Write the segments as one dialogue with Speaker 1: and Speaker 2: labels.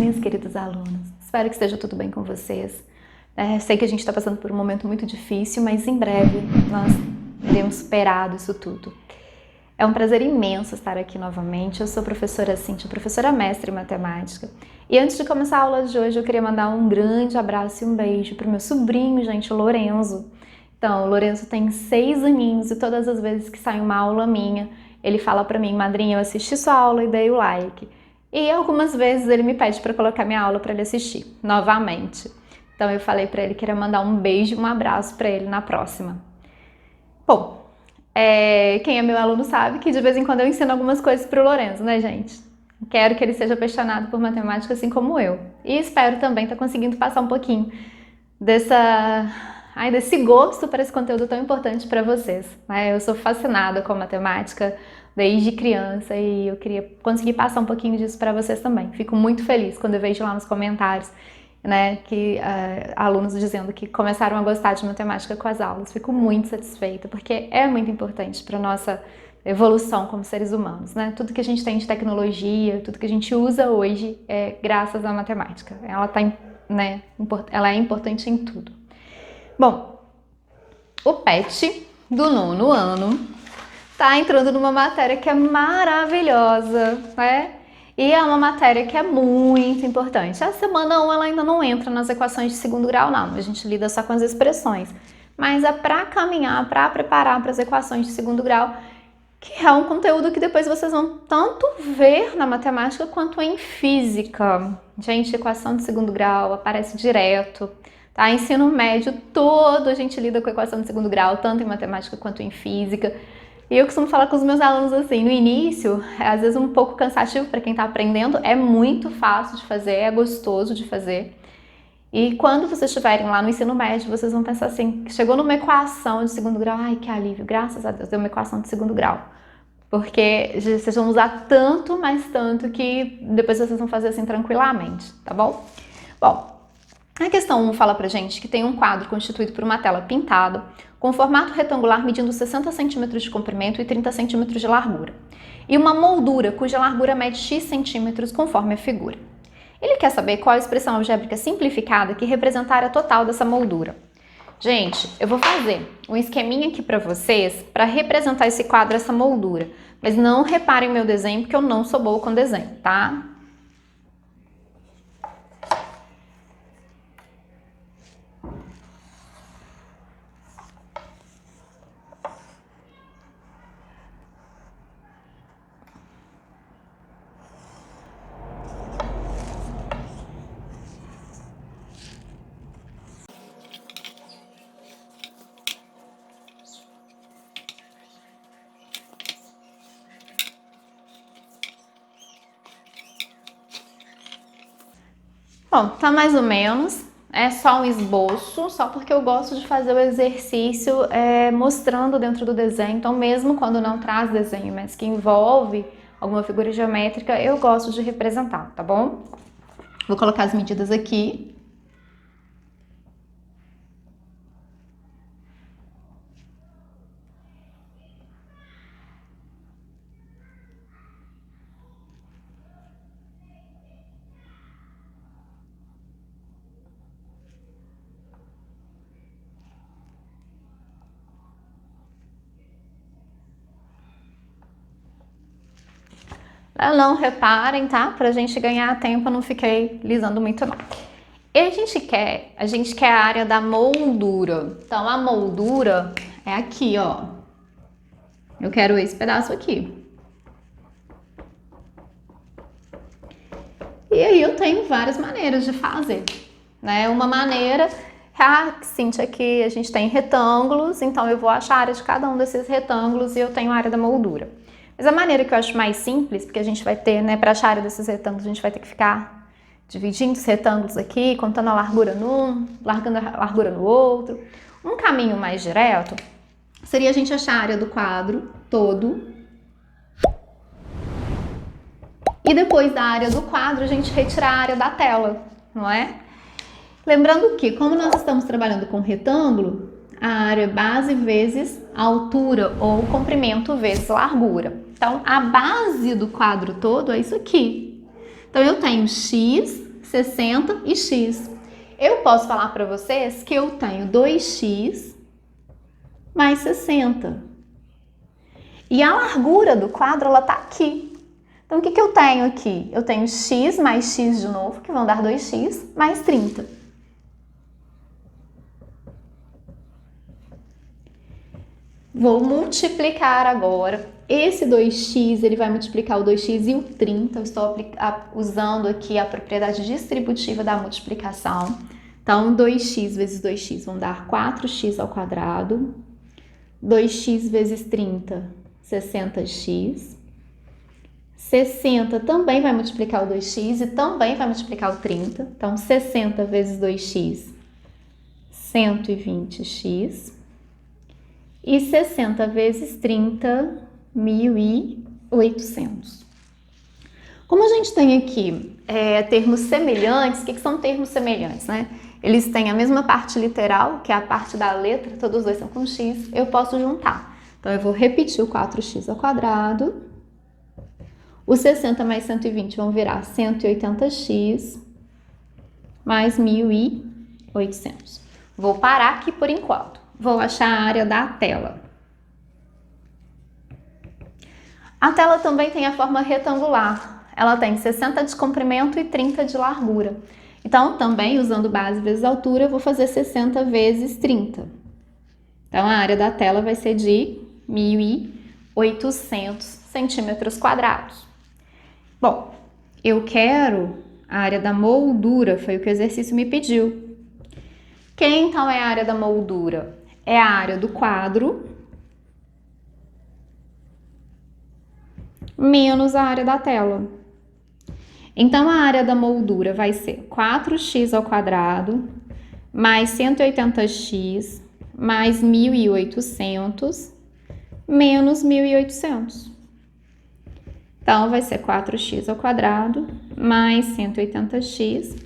Speaker 1: minhas queridas alunas. Espero que esteja tudo bem com vocês. Sei que a gente está passando por um momento muito difícil, mas em breve nós iremos superar isso tudo. É um prazer imenso estar aqui novamente. Eu sou a professora Cíntia, professora mestre em matemática. E antes de começar a aula de hoje, eu queria mandar um grande abraço e um beijo para o meu sobrinho, gente, o Lorenzo. Então, o Lorenzo tem 6 aninhos e todas as vezes que sai uma aula minha, ele fala para mim, madrinha, eu assisti sua aula e dei o like. E algumas vezes ele me pede para colocar minha aula para ele assistir, novamente. Então eu falei para ele que ia mandar um beijo e um abraço para ele na próxima. Bom, quem é meu aluno sabe que de vez em quando eu ensino algumas coisas para o Lorenzo, né, gente? Quero que ele seja apaixonado por matemática assim como eu. E espero também estar conseguindo passar um pouquinho desse gosto para esse conteúdo tão importante para vocês. Eu sou fascinada com matemática desde criança e eu queria conseguir passar um pouquinho disso para vocês também. Fico muito feliz quando eu vejo lá nos comentários, que alunos dizendo que começaram a gostar de matemática com as aulas. Fico muito satisfeita, porque é muito importante para a nossa evolução como seres humanos, né? Tudo que a gente tem de tecnologia, tudo que a gente usa hoje é graças à matemática. Ela é importante em tudo. Bom, o PET do 9º ano está entrando numa matéria que é maravilhosa, né? E é uma matéria que é muito importante. A semana 1 ela ainda não entra nas equações de segundo grau, não. A gente lida só com as expressões. Mas é para caminhar, para preparar para as equações de segundo grau, que é um conteúdo que depois vocês vão tanto ver na matemática quanto em física. Gente, equação de segundo grau aparece direto. Tá? Ensino médio todo a gente lida com equação de segundo grau, tanto em matemática quanto em física. E eu costumo falar com os meus alunos assim, no início, às vezes um pouco cansativo para quem está aprendendo, é muito fácil de fazer, é gostoso de fazer. E quando vocês estiverem lá no ensino médio, vocês vão pensar assim, chegou numa equação de segundo grau, ai que alívio, graças a Deus, deu uma equação de segundo grau. Porque vocês vão usar tanto, mas tanto, que depois vocês vão fazer assim tranquilamente, tá bom? Bom, a questão 1 fala pra gente que tem um quadro constituído por uma tela pintada, com formato retangular medindo 60 cm de comprimento e 30 cm de largura, e uma moldura cuja largura mede x centímetros conforme a figura. Ele quer saber qual a expressão algébrica simplificada que representa a área total dessa moldura. Gente, eu vou fazer um esqueminha aqui para vocês para representar esse quadro, essa moldura, mas não reparem meu desenho porque eu não sou boa com desenho, tá? Bom, tá mais ou menos, é só um esboço, só porque eu gosto de fazer o exercício mostrando dentro do desenho, então mesmo quando não traz desenho, mas que envolve alguma figura geométrica, eu gosto de representar, tá bom? Vou colocar as medidas aqui. Não reparem, tá? Pra gente ganhar tempo, eu não fiquei lisando muito não. E a gente quer a área da moldura. Então a moldura é aqui, ó. Eu quero esse pedaço aqui. E aí eu tenho várias maneiras de fazer, né? Uma maneira, Cíntia, aqui a gente tem retângulos, então eu vou achar a área de cada um desses retângulos e eu tenho a área da moldura. Mas a maneira que eu acho mais simples, porque a gente vai ter, para achar a área desses retângulos, a gente vai ter que ficar dividindo os retângulos aqui, contando a largura num, largando a largura no outro. Um caminho mais direto seria a gente achar a área do quadro todo e depois da área do quadro a gente retirar a área da tela, não é? Lembrando que, como nós estamos trabalhando com retângulo, a área base vezes a altura ou comprimento vezes Então, a base do quadro todo é isso aqui. Então, eu tenho x 60 e x. Eu posso falar para vocês que eu tenho 2x mais 60. E a largura do quadro, ela tá aqui. Então, o que eu tenho aqui? Eu tenho x mais x de novo, que vão dar 2x, mais 30. Vou multiplicar agora. Esse 2x, ele vai multiplicar o 2x e o 30. Eu estou usando aqui a propriedade distributiva da multiplicação. Então, 2x vezes 2x vão dar 4x ao quadrado. 2x vezes 30, 60x. 60 também vai multiplicar o 2x e também vai multiplicar o 30. Então, 60 vezes 2x, 120x. E 60 vezes 30, 1.800. Como a gente tem aqui termos semelhantes, o que são termos semelhantes, né? Eles têm a mesma parte literal, que é a parte da letra, todos os dois são com x, eu posso juntar. Então, eu vou repetir o 4x ao quadrado. Os 60 mais 120 vão virar 180x mais 1.800. Vou parar aqui por enquanto. Vou achar a área da tela. A tela também tem a forma retangular. Ela tem 60 de comprimento e 30 de largura. Então, também, usando base vezes altura, eu vou fazer 60 vezes 30. Então, a área da tela vai ser de 1.800 centímetros quadrados. Bom, eu quero a área da moldura, foi o que o exercício me pediu. Quem, então, é a área da moldura? É a área do quadro menos a área da tela. Então, a área da moldura vai ser 4x ao quadrado mais 180x mais 1.800 menos 1.800. Então, vai ser 4x ao quadrado mais 180x.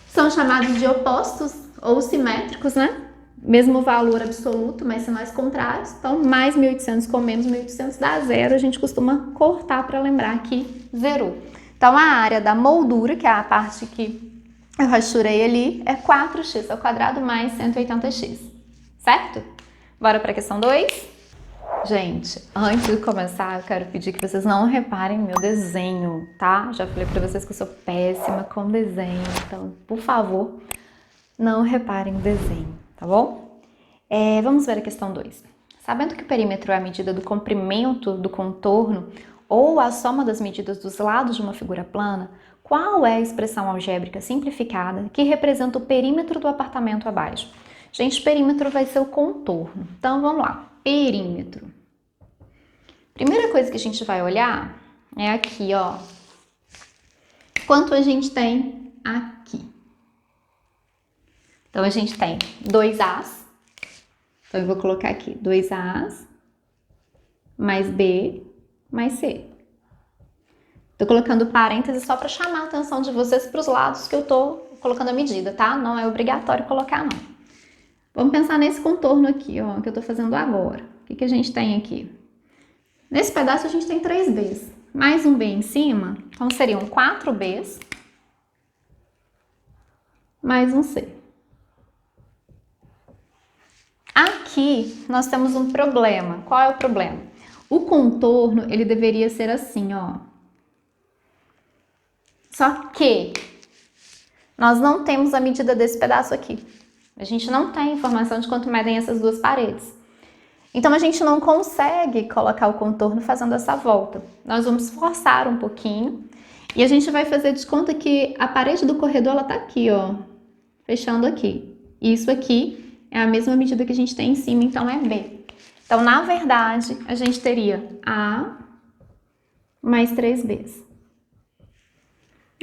Speaker 1: São chamados de opostos ou simétricos, né? Mesmo valor absoluto, mas sinais contrários. Então, mais 1.800 com menos 1.800 dá zero. A gente costuma cortar para lembrar que zerou. Então, a área da moldura, que é a parte que eu rasturei ali, é 4x ao quadrado mais 180x. Certo? Bora para a questão 2? Gente, antes de começar, eu quero pedir que vocês não reparem no meu desenho, tá? Já falei para vocês que eu sou péssima com desenho, então, por favor, não reparem no desenho. Tá bom? Vamos ver a questão 2. Sabendo que o perímetro é a medida do comprimento do contorno ou a soma das medidas dos lados de uma figura plana, qual é a expressão algébrica simplificada que representa o perímetro do apartamento abaixo? Gente, perímetro vai ser o contorno. Então, vamos lá. Perímetro. Primeira coisa que a gente vai olhar é aqui, ó. Quanto a gente tem aqui? Então, a gente tem 2As. Então, eu vou colocar aqui 2As mais B mais C. Tô colocando parênteses só para chamar a atenção de vocês para os lados que eu tô colocando a medida, tá? Não é obrigatório colocar, não. Vamos pensar nesse contorno aqui, ó, que eu tô fazendo agora. O que a gente tem aqui? Nesse pedaço, a gente tem 3Bs. Mais um B em cima, então seriam 4Bs mais um C. Aqui, nós temos um problema. Qual é o problema? O contorno, ele deveria ser assim, ó. Só que nós não temos a medida desse pedaço aqui. A gente não tem informação de quanto medem essas duas paredes. Então, a gente não consegue colocar o contorno fazendo essa volta. Nós vamos forçar um pouquinho e a gente vai fazer de conta que a parede do corredor, ela tá aqui, ó. Fechando aqui. Isso aqui é a mesma medida que a gente tem em cima, então é B. Então, na verdade, a gente teria A mais 3Bs.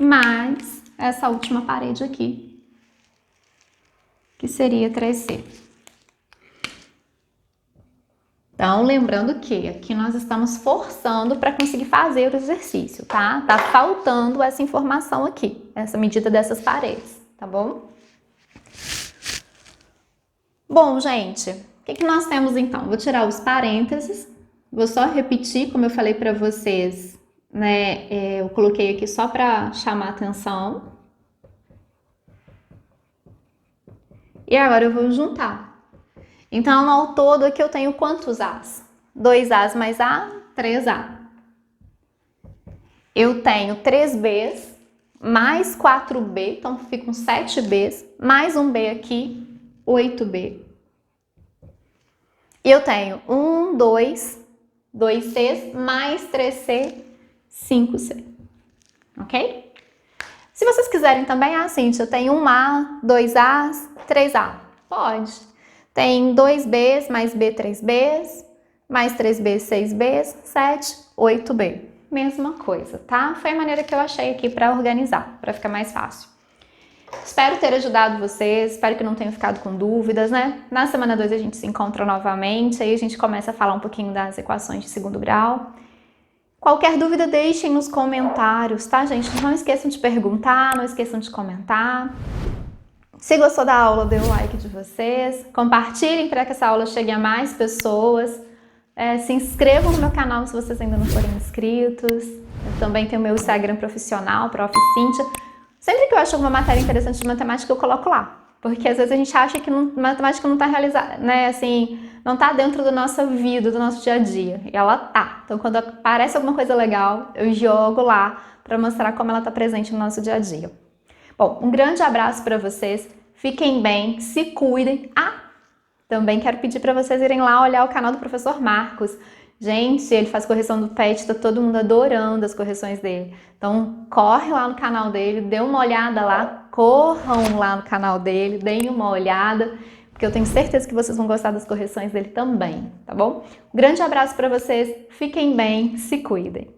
Speaker 1: Mais essa última parede aqui, que seria 3C. Então, lembrando que aqui nós estamos forçando para conseguir fazer o exercício, tá? Tá faltando essa informação aqui, essa medida dessas paredes, tá bom? Bom, gente, o que nós temos então? Vou tirar os parênteses, vou só repetir, como eu falei para vocês, né? Eu coloquei aqui só para chamar a atenção. E agora eu vou juntar. Então, ao todo aqui eu tenho quantos As? 2 As mais A, 3 A. Eu tenho 3 Bs mais 4 B, então ficam 7 Bs, mais um B aqui, 8 B. E eu tenho 1, 2, 2 Cs mais 3 C, 5 C. Ok? Se vocês quiserem também, Cíntia, eu tenho 1 A, 2 As, 3 A. Pode. Tem 2 Bs mais B, 3 Bs, mais 3 B, 6 Bs, 7, 8 B. Mesma coisa, tá? Foi a maneira que eu achei aqui para organizar, para ficar mais fácil. Espero ter ajudado vocês, espero que não tenham ficado com dúvidas, né? Na semana 2 a gente se encontra novamente, aí a gente começa a falar um pouquinho das equações de segundo grau. Qualquer dúvida deixem nos comentários, tá, gente? Não esqueçam de perguntar, não esqueçam de comentar. Se gostou da aula, dê o like de vocês, compartilhem para que essa aula chegue a mais pessoas. Se inscrevam no meu canal se vocês ainda não forem inscritos. Eu também tenho o meu Instagram profissional, Prof. Cíntia. Sempre que eu acho alguma matéria interessante de matemática, eu coloco lá. Porque às vezes a gente acha que matemática não está realizada, né? Assim, não está dentro da nossa vida, do nosso dia a dia. E ela tá. Então, quando aparece alguma coisa legal, eu jogo lá para mostrar como ela está presente no nosso dia a dia. Bom, um grande abraço para vocês. Fiquem bem, se cuidem. Também quero pedir para vocês irem lá olhar o canal do professor Marcos. Gente, ele faz correção do PET, tá todo mundo adorando as correções dele. Então, corre lá no canal dele, dê uma olhada lá, corram lá no canal dele, deem uma olhada, porque eu tenho certeza que vocês vão gostar das correções dele também, tá bom? Um grande abraço para vocês, fiquem bem, se cuidem.